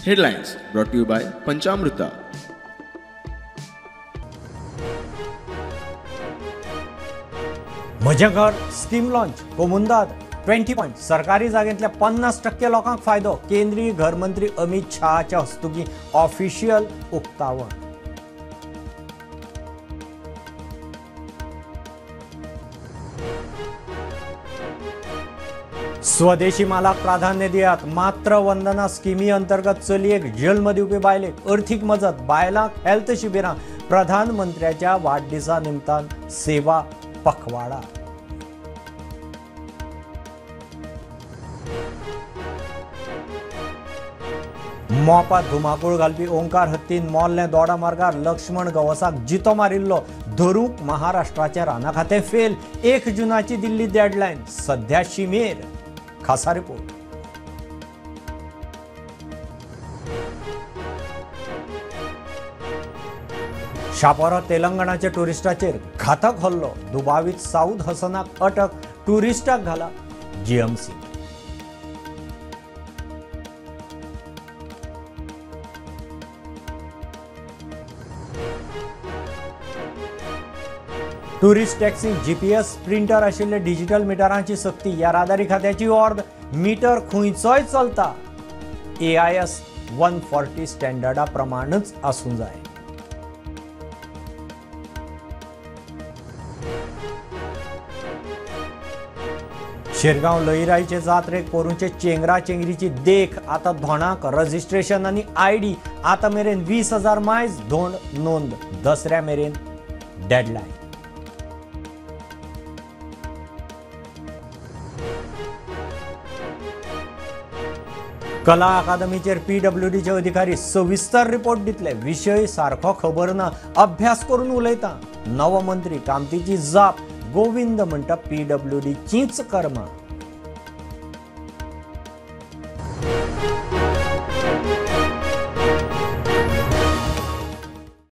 Headlines brought to you by Panchamrita. म्हजें घर scheme launch कोमुंदाद 20 point सरकारी जागेंतल्या 50% लोकांक फायदो केंद्रीय घर मंत्री अमित शहाच्या हस्तुकीं ऑफिशियल उक्तावण स्वदेशी मालाक प्राधान्य दियात मात्र वंदना स्किमी अंतर्गत चलयेक जल्म दिवपी बायलेक अर्थीक मजत बायलांक हेल्थ शिबिरां प्रधानमंत्र्याच्या वाडदिसा निमतान सेवा पखवाडा मोपात धुमाकूळ घालपी ओंकार हत्तीन मोल्ले दोडा मार्गार लक्ष्मण गवसाक जितो मारिल्लो धरूंक महाराष्ट्राचे राना खातें फेल 1 जुनाची दिल्ली डेडलायन सध्या शिमेर खासा रिपोर्ट शापोरा तेलंगणाच्या टुरिस्टाचेर घातक हल्लो दुबावीत साऊद हसनाक अटक टुरिस्टाक घाला GMC tourist taxi GPS printer आशिल्ले डिजिटल मिटरांची सक्ती येरादारी खात्याची ऑर्ड मिटर खंयचोय चलता AIS 140 स्टँडर्डा प्रमाणच आसूं जाय शिरगांव लईराईचे जात्रेक पोरूंचे चेंगरा चेंगरीची देख आता धोणाक रजिस्ट्रेशन आनी ID आता मेरेन 20,000 मायज धोंड नोंद दसऱ्या मेरेन डेडलायन कला अकादमीचेर PWDचे अधिकारी सविस्तर रिपोर्ट दितले विषय सारखो खबर ना अभ्यास करून उलयता नवो मंत्री कामतीची जाप गोविंद म्हणटा PWDचीच कर्मा